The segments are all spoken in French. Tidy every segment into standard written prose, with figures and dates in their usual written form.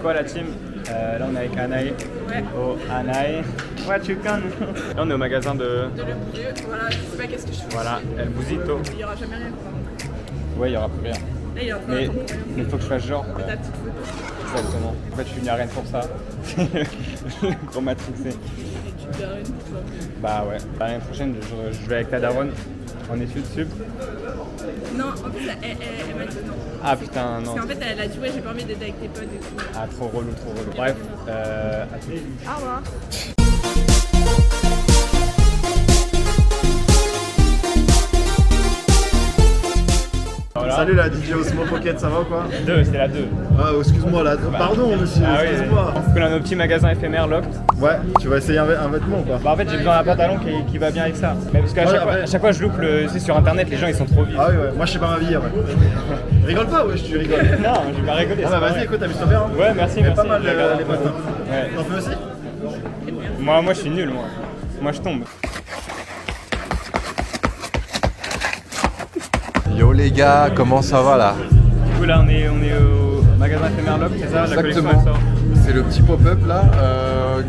quoi la team? Là on est avec Anaï. Ouais. Oh Anaï. What you can? Là on est au magasin de... De le milieu, voilà, je sais pas qu'est-ce que je fais. Voilà, El Busito. Il y aura jamais rien quoi. Ouais, il y aura plus rien. Là il est en train Mais d'attendre pour rien. il faut que je fasse genre. Ta petite photo. Exactement. En fait je suis venu à Rennes pour ça. Le gros matrixé. Et tu perds une pour toi. Bah ouais. L'année prochaine je vais avec ta daronne en études sup. Non, en plus elle m'a dit non. Ah putain non. Parce qu'en fait elle a dit ouais j'ai pas envie d'être avec tes potes et tout. Ah trop relou, trop relou. Bref, à tout. Au revoir. Voilà. Salut la DJ Osmo Pocket, ça va ou quoi? C'est la 2. Ah excuse-moi là, pardon monsieur, Ah oui, excuse-moi. on a nos petits magasins éphémères locked. Ouais, tu vas essayer un vêtement quoi. Bah en fait j'ai besoin d'un pantalon qui va bien avec ça. Mais parce qu'à Ouais, chaque, après- à chaque fois je loupe sur internet, les gens ils sont trop vifs. Ah oui ouais, moi je sais pas m'habiller ouais. Rigole pas ouais, tu rigoles. Non, je vais pas rigoler. Ah c'est bah pas vas-y vrai. écoute, amuse-toi bien. Hein. Ouais merci, Il y a merci. pas mal Je regarde les un peu. potes. Ouais. T'en fais aussi? Moi je suis nul moi. Moi je tombe. Yo les gars, comment ça va là? Du coup là on est au magasin éphémère locked, c'est ça? La collection elle sort. C'est le petit pop-up là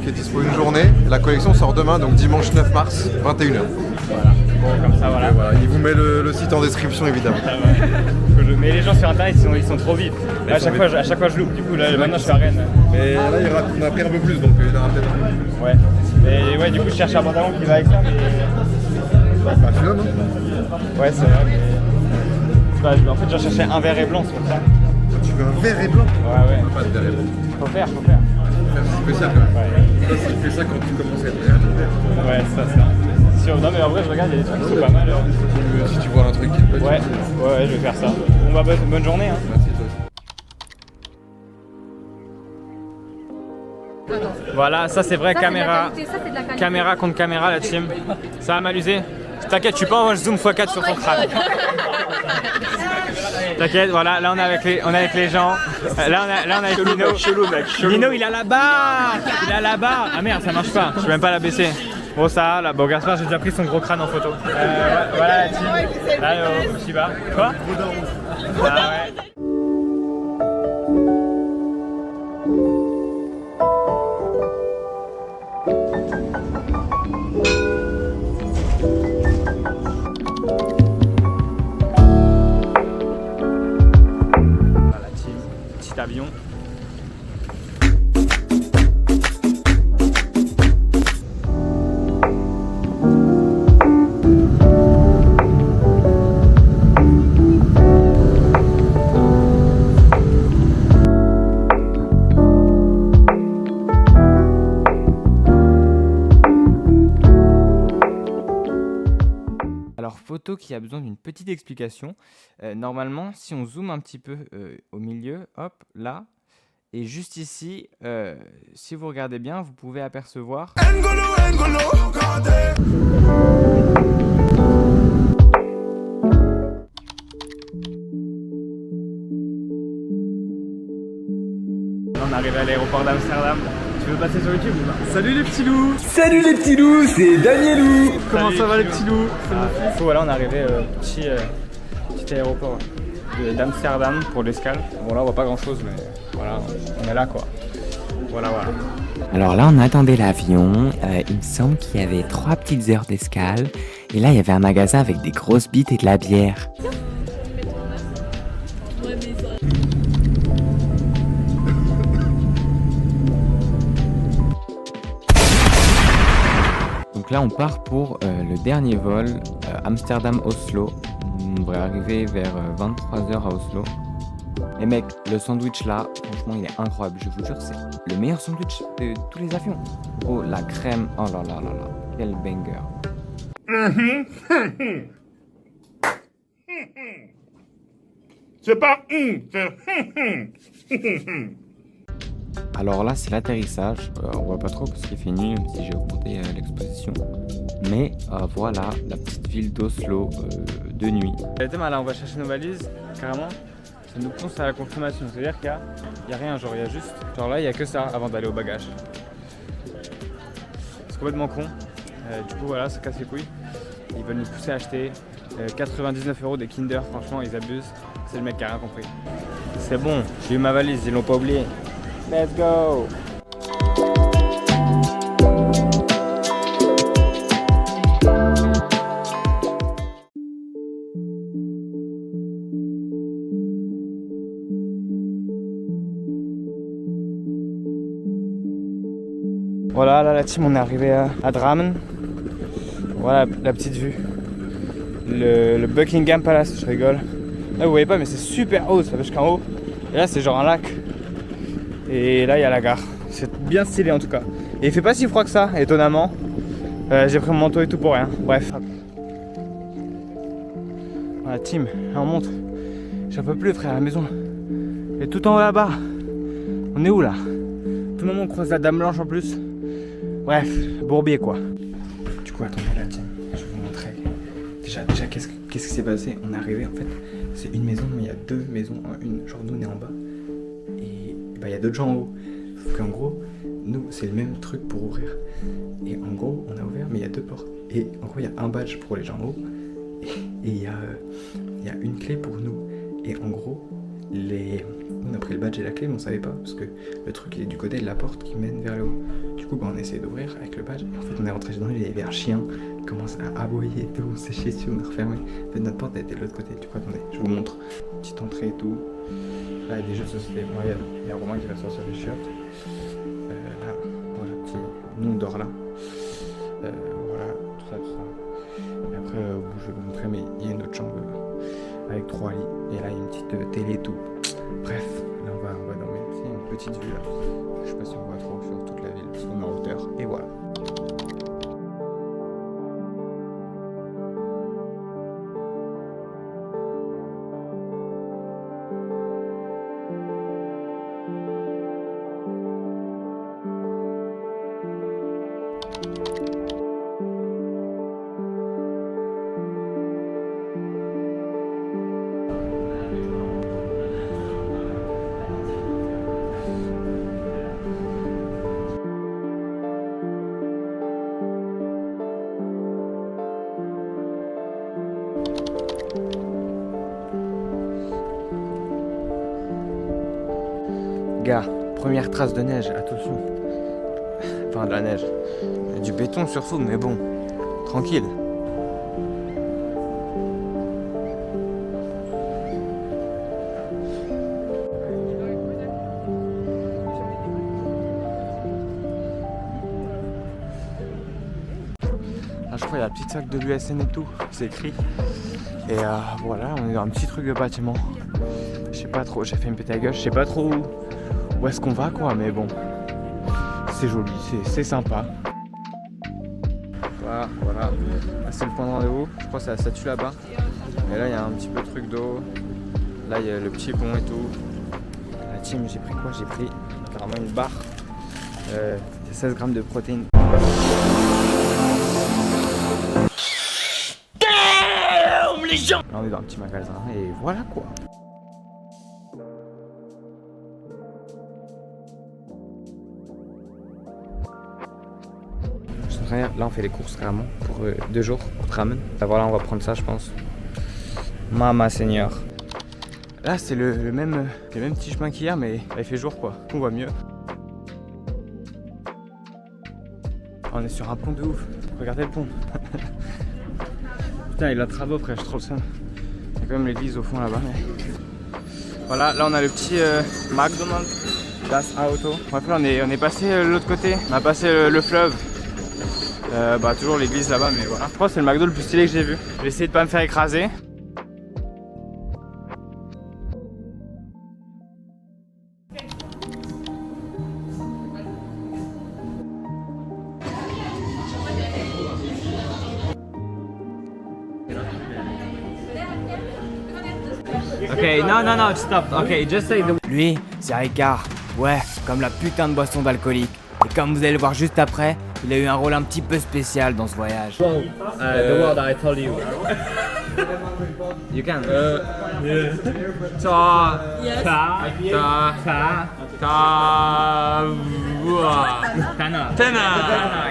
qui est dispo une journée. La collection sort demain, donc dimanche 9 mars, 21h. Voilà. Bon comme ça voilà. Et voilà, il vous met le site en description évidemment. Ah ouais. Mais les gens sur internet ils sont trop vifs. Là, à chaque fois je loupe, du coup là maintenant je suis à Rennes. Mais là on a pris un peu plus, donc il y en aura peut-être un peu plus. Ouais. Mais ouais du coup je cherche un pantalon qui va avec ça mais... Bah celui-là non? Ouais c'est vrai mais... En fait j'en cherchais un vert et blanc c'est pour ça. Tu veux un vert et blanc? Ouais. Pas de vert et blanc. Faut faire. C'est spécial quand même. Ouais. Ça, tu fais ça quand tu commences à être réel. Ouais ça. Non mais en vrai je regarde il y a des trucs qui sont pas mal. Si tu vois un truc qui te plaît. Ouais je vais faire ça. Bon bah bonne journée hein. Merci toi aussi. Voilà ça c'est vrai Ça, caméra. c'est de la qualité, ça, c'est de la qualité. Caméra contre caméra la team. Ça va m'amuser. T'inquiète, je suis pas en zoom x4 sur ton crâne. T'inquiète, voilà, là on est avec les gens. Là on est avec Lino. Chelou mec, Lino il a la barre. Ah merde, ça marche pas. Je peux même pas la baisser. Bon ça, là, bon Gaspard j'ai déjà pris son gros crâne en photo. Voilà la team. Là tu vas. Quoi? Ah ouais. Voilà team, petit avion. Alors photo qui a besoin d'une petite explication. Normalement si on zoome un petit peu au milieu, hop là, et juste ici, si vous regardez bien, vous pouvez apercevoir on arrive à l'aéroport d'Amsterdam. Tu veux passer sur YouTube ou pas? Salut les petits loups. Salut les petits loups, c'est Danielou. Comment Salut, ça va les petits petits loups? C'est mon fils. Du coup voilà on est arrivé petit aéroport d'Amsterdam pour l'escale. Bon là on voit pas grand chose mais voilà on est là quoi. Voilà. Alors là, on attendait l'avion. Il me semble qu'il y avait 3 petites heures d'escale. Et là, il y avait un magasin avec des grosses bites et de la bière. Ouais mais ça... Donc là, on part pour le dernier vol, Amsterdam-Oslo. On devrait arriver vers 23h à Oslo. Et mec, le sandwich là, franchement, il est incroyable. Je vous jure, c'est le meilleur sandwich de tous les avions. Oh, la crème, oh là là là là, quel banger. C'est pas c'est Alors là, c'est l'atterrissage. On voit pas trop parce qu'il fait nuit, même si j'ai augmenté l'exposition. Mais voilà, la petite ville d'Oslo de nuit. Demain là on va chercher nos valises, carrément. Ça nous pousse à la consommation, c'est-à-dire qu'il y a rien, genre il y a juste, genre là il y a que ça avant d'aller au bagage. C'est complètement con. Du coup voilà, ça casse les couilles. Ils veulent nous pousser à acheter 99 € des Kinder, franchement ils abusent. C'est le mec qui a rien compris. C'est bon, j'ai eu ma valise, ils l'ont pas oublié. Let's go. Voilà, là la team, on est arrivé à Drammen. Voilà la petite vue. Le Buckingham Palace, je rigole. Là vous voyez pas mais c'est super haut, ça va jusqu'en haut. Et là c'est genre un lac. Et là il y a la gare. C'est bien stylé en tout cas. Et il fait pas si froid que ça, étonnamment. J'ai pris mon manteau et tout pour rien. Bref. Voilà team, là on monte. J'en peux plus frère, la maison. Et tout en haut là-bas. On est où là? Tout le monde croise la Dame Blanche en plus. Bref, bourbier quoi. Du coup attendez là tiens, je vais vous montrer. Déjà qu'est-ce qui s'est passé? On est arrivé en fait, c'est une maison, mais il y a deux maisons, une, genre nous on est en bas et bah il y a d'autres gens en haut. Sauf qu'en gros, nous c'est le même truc pour ouvrir. Et en gros on a ouvert mais il y a deux portes. Et en gros il y a un badge pour les gens en haut et il y a une clé pour nous. Et en gros, on a pris le badge et la clé mais on savait pas parce que le truc il est du côté de la porte qui mène vers le haut. Du coup bah, on a essayé d'ouvrir avec le badge et en fait on est rentré dedans, il y avait un chien qui commence à aboyer et tout, on s'est chié dessus, on a refermé. En fait notre porte elle était de l'autre côté, du coup attendez, je vous montre. Petite entrée et tout. Là il y a des jeux de société, bon, il y a Romain qui va sortir les chiottes. Là, voilà, nous on dort là. Voilà, tout ça. Et après je vais vous montrer mais il y a une autre chambre avec 3 lits et là il y a une petite télé et tout. Bref, là on va dormir. Il y a une petite vue là. Je sais pas si on voit trop sur toute la ville parce qu'on est en hauteur. Et voilà. Gars, première trace de neige, attention. Enfin de la neige. Du béton surtout, mais bon, tranquille. Là je crois qu'il y a un petit sac de l'USN et tout, c'est écrit. Et voilà, on est dans un petit truc de bâtiment. Je sais pas trop, j'ai fait une pétée à gauche, je sais pas trop où est-ce qu'on va quoi, mais bon, c'est joli, c'est sympa. Voilà, là c'est le point de rendez-vous, je crois que c'est la statue là-bas. Et là il y a un petit peu de truc d'eau, là il y a le petit pont et tout. La team, j'ai pris quoi? J'ai pris carrément une barre, 16 grammes de protéines. Damn les gens! Là on est dans un petit magasin et voilà quoi. Là on fait les courses carrément pour 2 jours pour Drammen. Voilà, on va prendre ça je pense. Mama Seigneur. Là c'est le même petit chemin qu'hier mais là, il fait jour quoi. On voit mieux. On est sur un pont de ouf. Regardez le pont. Putain il a travaux frère, je trouve ça. Il y a quand même l'église au fond là-bas. Mais... Voilà, là on a le petit McDonald's Das Auto. Bref là on est passé de l'autre côté. On a passé le fleuve. Bah toujours l'église là-bas mais voilà. Je crois que c'est le McDo le plus stylé que j'ai vu. Je vais essayer de pas me faire écraser. Ok, non, stop. Ok, just say the... Lui, c'est Ricard. Ouais, comme la putain de boisson d'alcoolique. Et comme vous allez le voir juste après, il a eu un rôle un petit peu spécial dans ce voyage. The world I told you. You can. Yeah. Yes. Tana.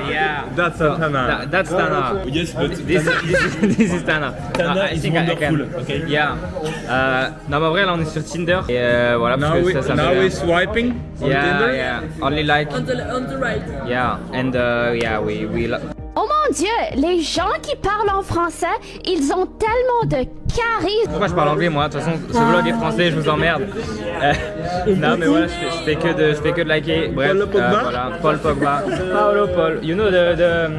Yeah. That's Tana. That's Tana. Yes, but This is Tana. Tana I is think I can. wonderful, okay? Yeah. Non, mais en vrai, là, on est sur Tinder. Et voilà, parce que ça now fait- we're swiping on Yeah, Tinder. yeah. Only like. On the right. Yeah. And yeah, we Oh mon Dieu, les gens qui parlent en français, ils ont tellement de charisme. Pourquoi je parle anglais moi? De toute façon, ce vlog est français, je vous emmerde. Non mais voilà, je fais que de liker. Bref, Paul Pogba. voilà, Paul Pogba. Paul. You know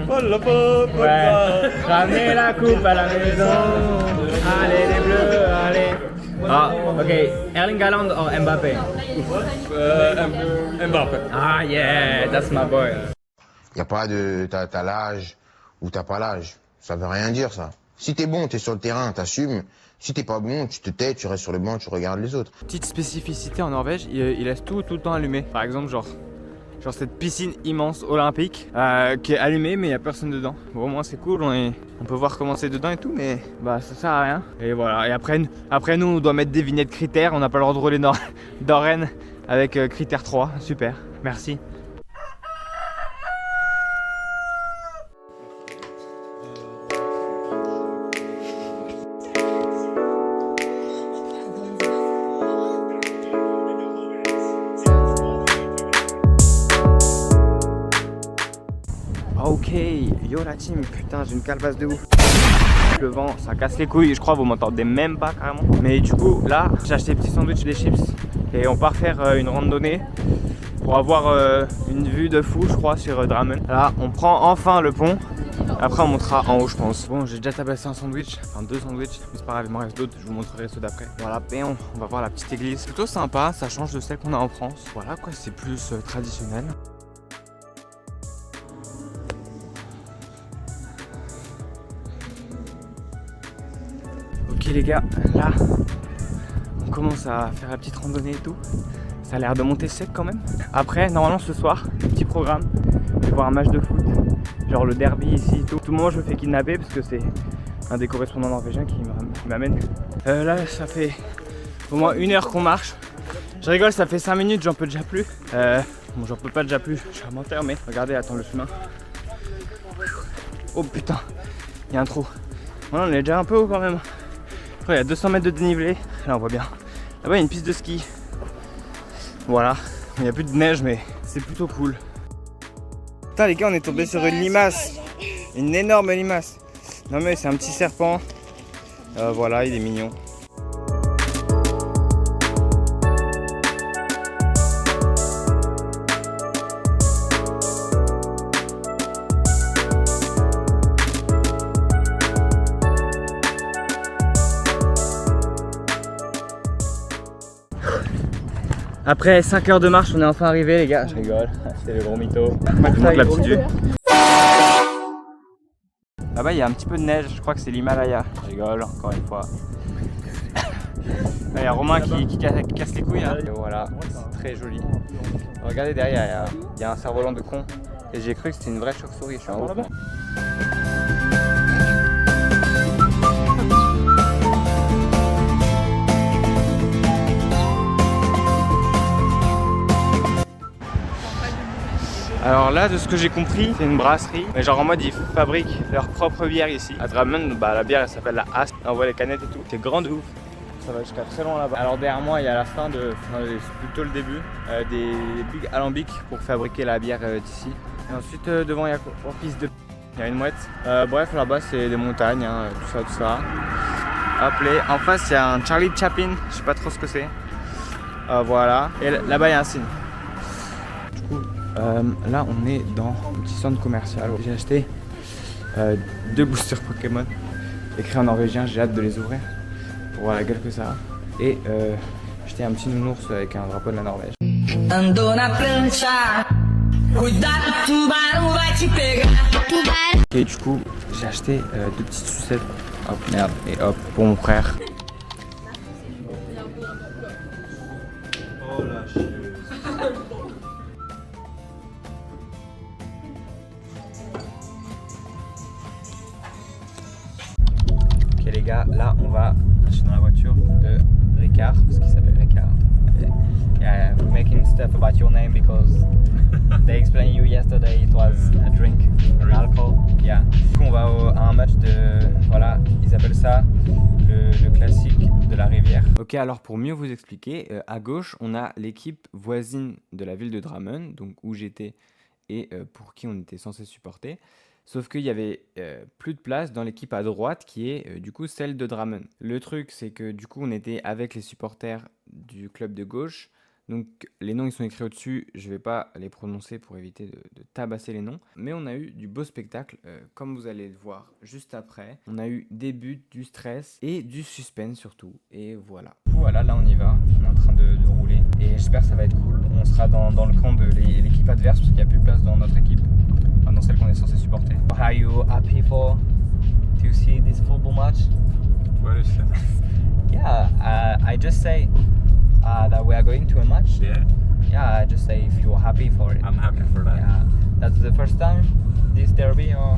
Paul Pogba. Ouais. Ramenez la coupe à la maison. Allez les bleus, allez. Ah, ok. Erling Haaland or Mbappé? Mbappé. Ah yeah, that's my boy. Y a pas de t'as l'âge ou t'as pas l'âge. Ça veut rien dire ça. Si t'es bon, t'es sur le terrain, t'assumes. Si t'es pas bon, tu te tais, tu restes sur le banc, tu regardes les autres. Petite spécificité en Norvège, ils laissent tout le temps allumé. Par exemple, genre cette piscine immense olympique qui est allumée mais il n'y a personne dedans. Bon, au moins c'est cool, on peut voir comment c'est dedans et tout, mais bah ça sert à rien. Et voilà, et après nous on doit mettre des vignettes critères, on n'a pas le droit de rouler dans Rennes avec critère 3, super, merci. Ok, yo la team, putain j'ai une calebasse de ouf. Le vent, ça casse les couilles, je crois vous m'entendez même pas carrément. Mais du coup là, j'ai acheté des petits sandwichs, des chips et on part faire une randonnée pour avoir une vue de fou je crois sur Drammen. Là on prend enfin le pont, après on montera en haut je pense. Bon j'ai déjà tabassé un sandwich, enfin 2 sandwichs, mais c'est pas grave il m'en reste d'autres, je vous montrerai ceux d'après. Voilà, et on va voir la petite église, plutôt sympa, ça change de celle qu'on a en France. Voilà quoi, c'est plus traditionnel. Ok les gars, là on commence à faire la petite randonnée et tout. Ça a l'air de monter sec quand même. Après normalement ce soir, petit programme, je vais voir un match de foot, genre le derby ici et tout. Tout le monde je me fais kidnapper parce que c'est un des correspondants norvégiens qui m'amène. Là ça fait au moins 1 heure qu'on marche. Je rigole, ça fait 5 minutes, j'en peux déjà plus. Bon j'en peux pas déjà plus, je suis un menteur mais regardez, attends le chemin. Oh putain, il y a un trou. Voilà, on est déjà un peu haut quand même. Il y a 200 mètres de dénivelé, là on voit bien. Là-bas il y a une piste de ski. Voilà, il n'y a plus de neige mais c'est plutôt cool. Putain les gars, on est tombé sur une limace. Une énorme limace. Non mais c'est un petit serpent. Voilà, il est mignon. Après 5 heures de marche, on est enfin arrivé les gars. Je rigole, c'est le gros mytho. Je vous montre la petite vue. Là-bas il y a un petit peu de neige, je crois que c'est l'Himalaya. Je rigole, encore une fois. Il y a Romain qui casse les couilles. Hein. Et voilà, c'est très joli. Regardez derrière, il y a un cerf-volant de con. Et j'ai cru que c'était une vraie chauve-souris, je suis en haut là-bas. Alors là, de ce que j'ai compris, c'est une brasserie. Mais genre en mode, ils fabriquent leur propre bière ici. À Drammen, bah, la bière elle s'appelle la Asp. On voit les canettes et tout. C'est grand de ouf. Ça va jusqu'à très loin là-bas. Alors derrière moi, il y a la fin de, c'est plutôt le début, des big alambics pour fabriquer la bière d'ici. Et ensuite devant, il y a en piste de... Il y a une mouette. Bref, là-bas c'est des montagnes, hein, tout ça. Hop, en face, il y a un Charlie Chaplin. Je sais pas trop ce que c'est. Voilà. Et là-bas, il y a un signe. Du coup, là on est dans un petit centre commercial. J'ai acheté 2 boosters Pokémon écrits en norvégien, j'ai hâte de les ouvrir pour voir la gueule que ça a. Et j'ai acheté un petit nounours avec un drapeau de la Norvège. Et du coup j'ai acheté 2 petites sucettes, hop merde, et hop pour mon frère. Oh la chieuse. Ok les gars, stuff about your name because they explained you yesterday it was a drink, an alcohol. Yeah. Du coup, on va à un match de, voilà, ils appellent ça le classique de la rivière. Ok, alors pour mieux vous expliquer, à gauche, on a l'équipe voisine de la ville de Drammen, donc où j'étais et pour qui on était censé supporter. Sauf qu'il y avait plus de place dans l'équipe à droite qui est du coup celle de Drammen. Le truc, c'est que du coup, on était avec les supporters du club de gauche. Donc les noms ils sont écrits au-dessus, je vais pas les prononcer pour éviter de tabasser les noms. Mais on a eu du beau spectacle, comme vous allez le voir juste après. On a eu des buts, du stress et du suspense surtout. Et voilà. Voilà, là on y va, on est en train de rouler. Et j'espère que ça va être cool. On sera dans le camp de l'équipe adverse parce qu'il n'y a plus de place dans notre équipe. Enfin, dans celle qu'on est censé supporter. Are you happy to see this football match? What is it? Yeah, I just say that we are going to a match. Yeah, Yeah, I just say if you're happy for it. I'm happy for that. Yeah, that's the first time this derby or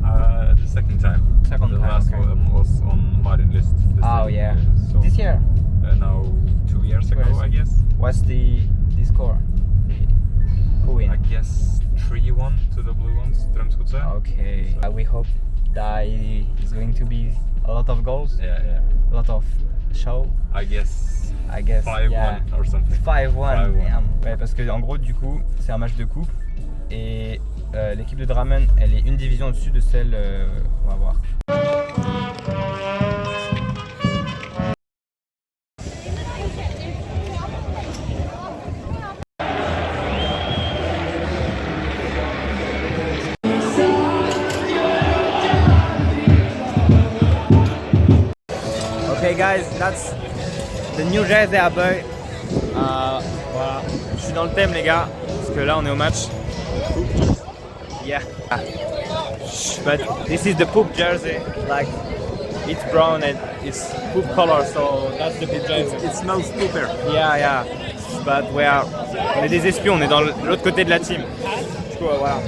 The second time. Second the time, last okay. one was on Martin list. Oh yeah, So, this year. now 2 years ago, Where is I it? guess. What's the score? Who win? I guess 3-1 to the blue ones, Strømsgodset. Okay, we hope that it's going to be a lot of goals, Yeah. a lot of show. I guess I guess 5-1 yeah. or something. 5-1. 5-1. Damn. Ouais, parce que en gros, du coup, c'est un match de coupe et l'équipe de Drammen, elle est une division au-dessus de celle qu'on va voir. Okay guys, that's the New Jersey Abbey. Voilà, je suis dans le thème les gars, parce que là on est au match. Yeah. But this is the poop jersey, like it's brown and it's poop color, so that's the poop jersey. It smells super. Yeah. But on est des espions, on est dans l'autre côté de la team. Du coup, voilà.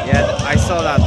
Yeah, I saw that.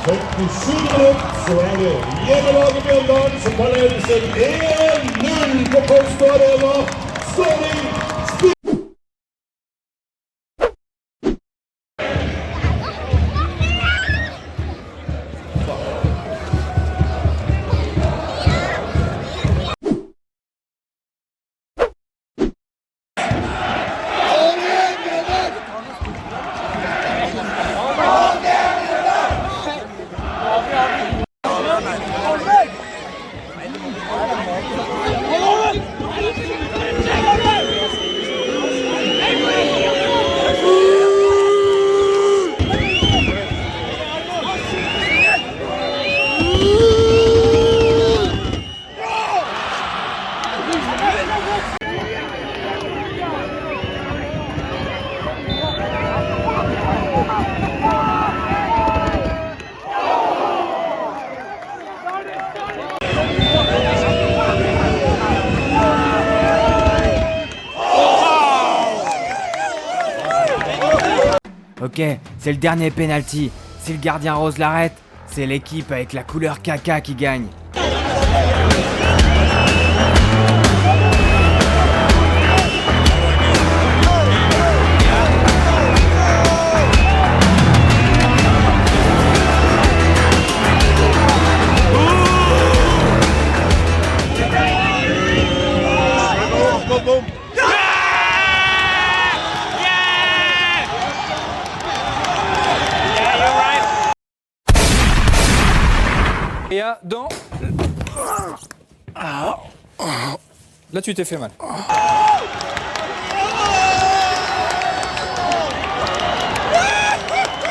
Kampen 7 minutter, så er det hjemmelaget Mjøndalen som tar ledelsen 1-0 på Kolstad Arena. Skåring! Ok, c'est le dernier penalty. Si le gardien rose l'arrête, c'est l'équipe avec la couleur caca qui gagne. Dans... Là tu t'es fait mal.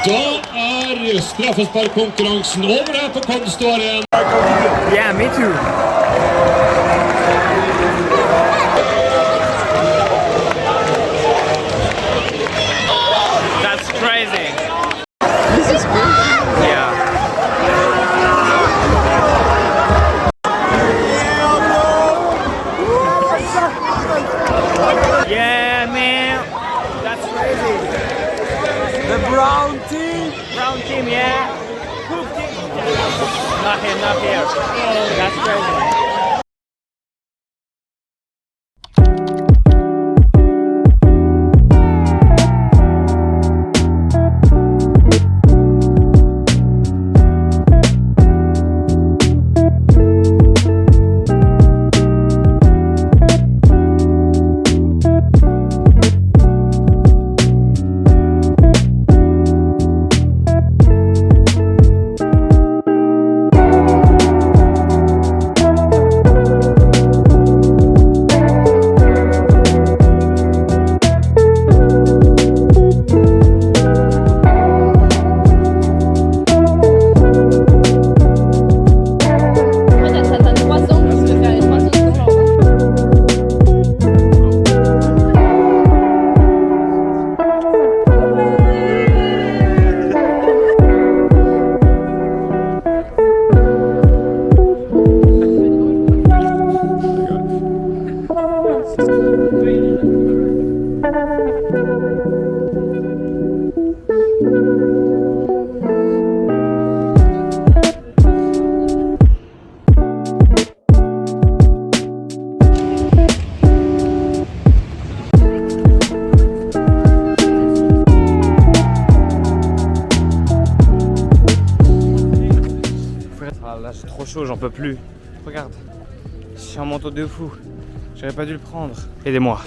Da straffesparkkonkurransen over her på Konståren. Yeah, me too. That's crazy. This is crazy. Yeah. Yeah, man. That's crazy. The brown team. Brown team, yeah. Poop team. Not here, not here. That's crazy. Là j'ai trop chaud, j'en peux plus. Regarde, j'ai un manteau de fou. J'aurais pas dû le prendre. Aidez-moi.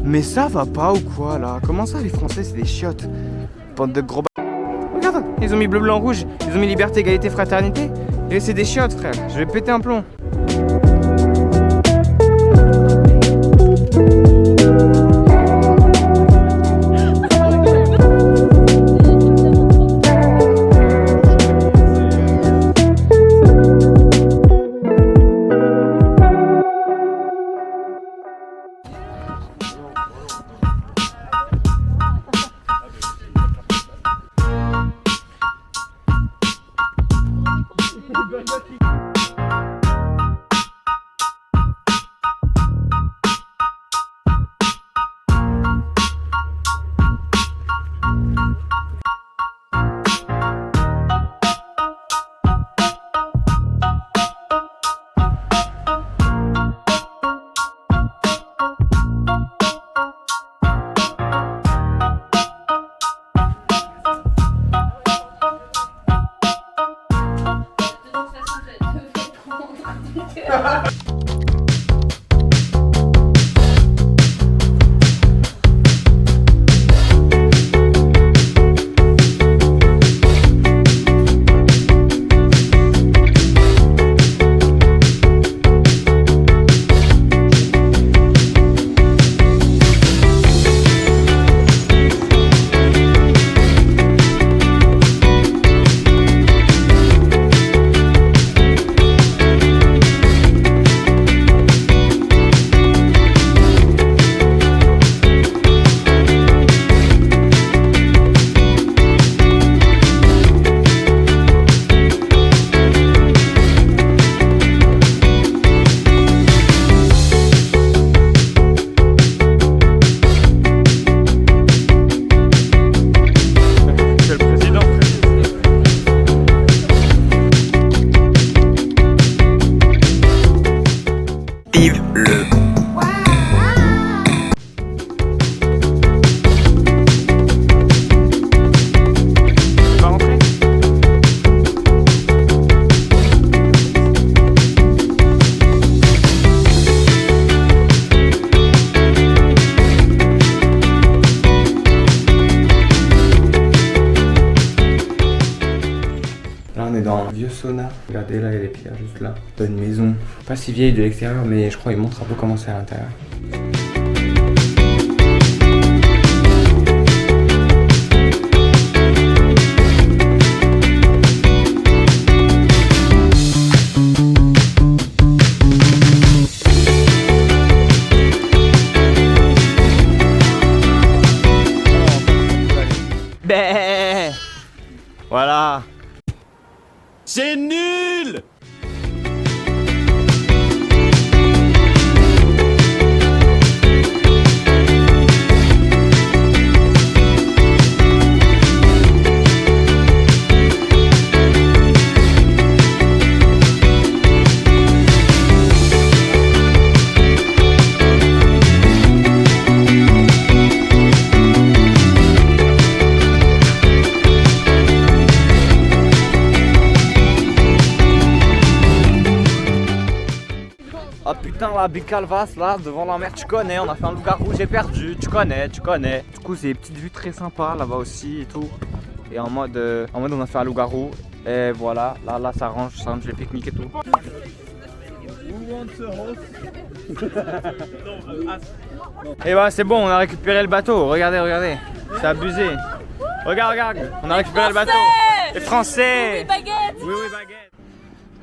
Mais ça va pas ou quoi là? Comment ça les Français c'est des chiottes? Bande de gros Regarde, ils ont mis bleu, blanc, rouge. Ils ont mis liberté, égalité, fraternité. Et c'est des chiottes frère, je vais péter un plomb. Vive-le. Tu vas rentrer? Là on est dans un vieux sauna. Regardez là il y a les pierres juste là. C'est une maison pas si vieille de l'extérieur mais je crois qu'il montre un peu comment c'est à l'intérieur. Bé voilà. C'est nul! Ah putain la Bicalvas là devant la mer tu connais, on a fait un loup-garou, j'ai perdu, tu connais. Du coup c'est des petites vues très sympas là-bas aussi et tout. Et en mode on a fait un loup-garou et voilà, là ça range les pique-niques et tout. Et voilà c'est bon, on a récupéré le bateau, regardez, c'est abusé. Regarde, on a récupéré le bateau. Les Français. Oui, baguette. Oui, baguette.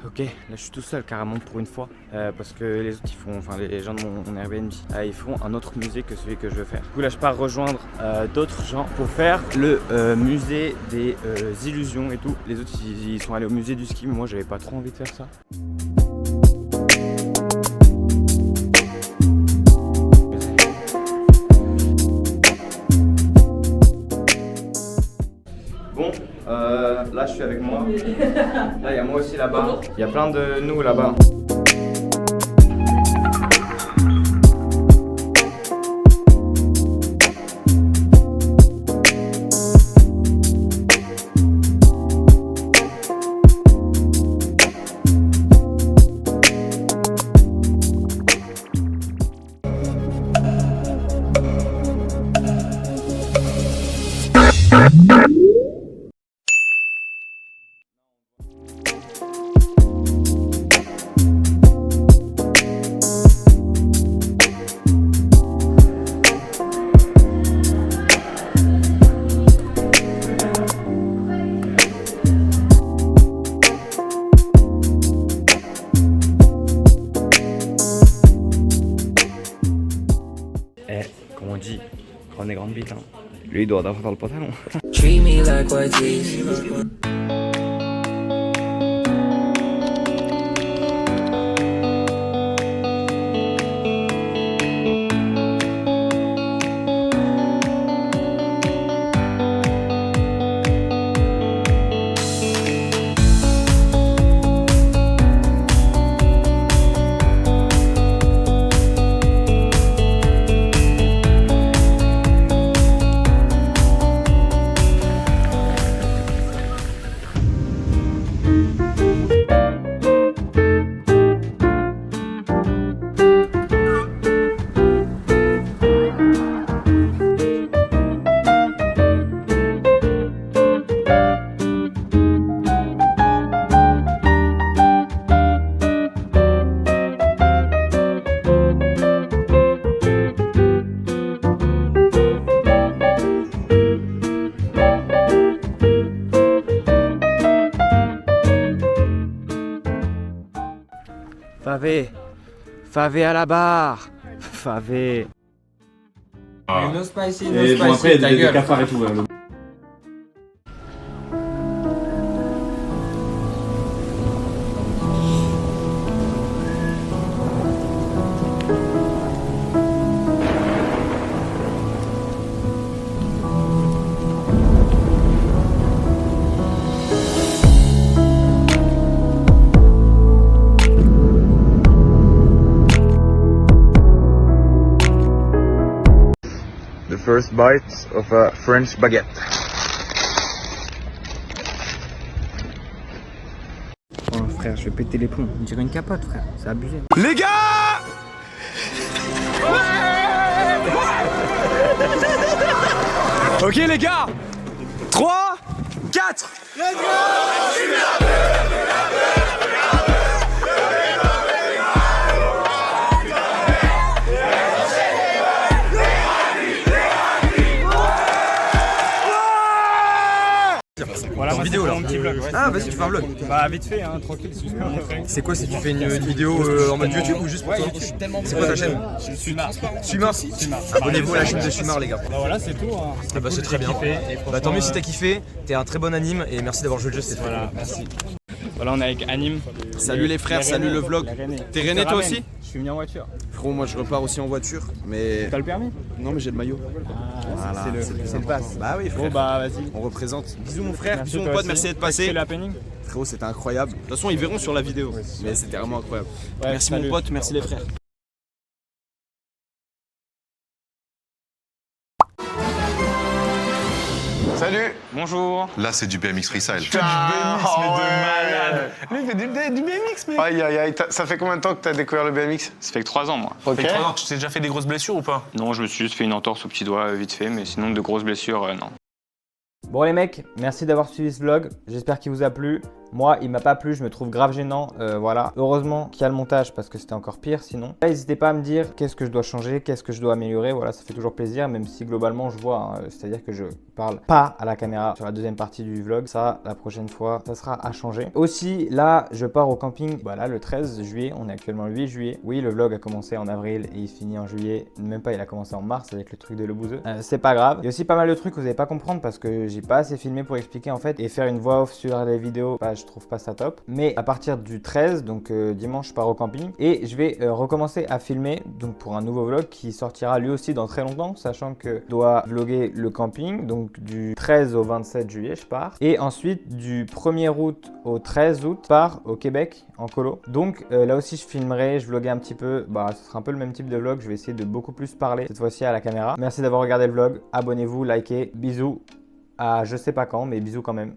Ok, là je suis tout seul carrément pour une fois parce que les autres ils font, enfin les gens de mon Airbnb ils font un autre musée que celui que je veux faire. Du coup là je pars rejoindre d'autres gens pour faire le musée des illusions et tout. Les autres ils sont allés au musée du ski mais moi j'avais pas trop envie de faire ça. Bon, là je suis avec moi. Là il y a moi aussi là-bas. Il y a plein de nous là-bas. Comme on dit, grande et grande bite. Hein. Lui il doit avoir dans le pantalon. Treat me like what is. Favé à la barre. Favé. No spicy, no spicy. Bon, après, il y a des cafards et tout. first bite of a French baguette. Oh frère, je vais péter les plombs. On dirait une capote frère, c'est abusé. Les gars! Ok les gars, 3, 4, let's go! Voilà, moi, vidéo là. mon petit vlog. Ouais, Ah vas-y, tu fais un vlog. Bah vite fait, hein, tranquille. C'est quoi si tu fais une vidéo en mode YouTube ou juste pour toi? C'est quoi ta chaîne? Suimar. Abonnez-vous à la chaîne de Suimar les gars. Bah voilà, c'est tout. Hein. Ah bah c'est très bien. Bah tant mieux si t'as kiffé, t'es un très bon anime et merci d'avoir joué le jeu, c'est très Voilà, merci. Voilà, on est avec Anime. Salut les frères, salut le vlog. T'es rennais toi aussi? Je suis venu en voiture. Frérot, moi je repars aussi en voiture, mais... T'as le permis? Non mais j'ai le maillot. Voilà, c'est le pass. Bah oui frère. Bon bah vas-y. On représente. Bisous mon frère, Merci bisous mon toi pote, aussi. merci d'être T'as passé. kiffé l'happening? Frérot, c'était incroyable. De toute façon, ils verront sur la vidéo. Mais c'était vraiment incroyable. Ouais, merci salut. mon pote, merci les frères. Salut. Bonjour. Là, c'est du BMX freestyle. BMX, mais de malade. Lui, il fait du BMX, mec. Aïe, aïe, aïe. Ça fait combien de temps que t'as découvert le BMX? Ça fait que 3 ans, moi. Ok. Tu t'es déjà fait des grosses blessures ou pas? Non, je me suis juste fait une entorse au petit doigt vite fait, mais sinon de grosses blessures, non. Bon les mecs, merci d'avoir suivi ce vlog. J'espère qu'il vous a plu. Moi, il m'a pas plu, je me trouve grave gênant, voilà. Heureusement qu'il y a le montage parce que c'était encore pire sinon. N'hésitez pas à me dire qu'est-ce que je dois changer, qu'est-ce que je dois améliorer, voilà, ça fait toujours plaisir, même si globalement je vois, hein, c'est-à-dire que je parle pas à la caméra sur la deuxième partie du vlog. Ça, la prochaine fois, ça sera à changer. Aussi, là, je pars au camping, voilà, le 13 juillet, on est actuellement le 8 juillet. Oui, le vlog a commencé en avril et il finit en juillet, même pas, il a commencé en mars avec le truc de Le Bouzeux. C'est pas grave. Il y a aussi pas mal de trucs que vous n'allez pas comprendre parce que j'ai pas assez filmé pour expliquer en fait, et faire une voix off sur les vidéos, bah, je trouve pas ça top. Mais à partir du 13, donc dimanche, je pars au camping et je vais recommencer à filmer donc pour un nouveau vlog qui sortira lui aussi dans très longtemps, sachant que je dois vlogger le camping, donc du 13 au 27 juillet je pars, et ensuite du 1er août au 13 août je pars au Québec en colo. Donc là aussi je filmerai, je vloguerai un petit peu, bah ce sera un peu le même type de vlog, je vais essayer de beaucoup plus parler cette fois-ci à la caméra. Merci d'avoir regardé le vlog, abonnez-vous, likez, bisous à je sais pas quand, mais bisous quand même.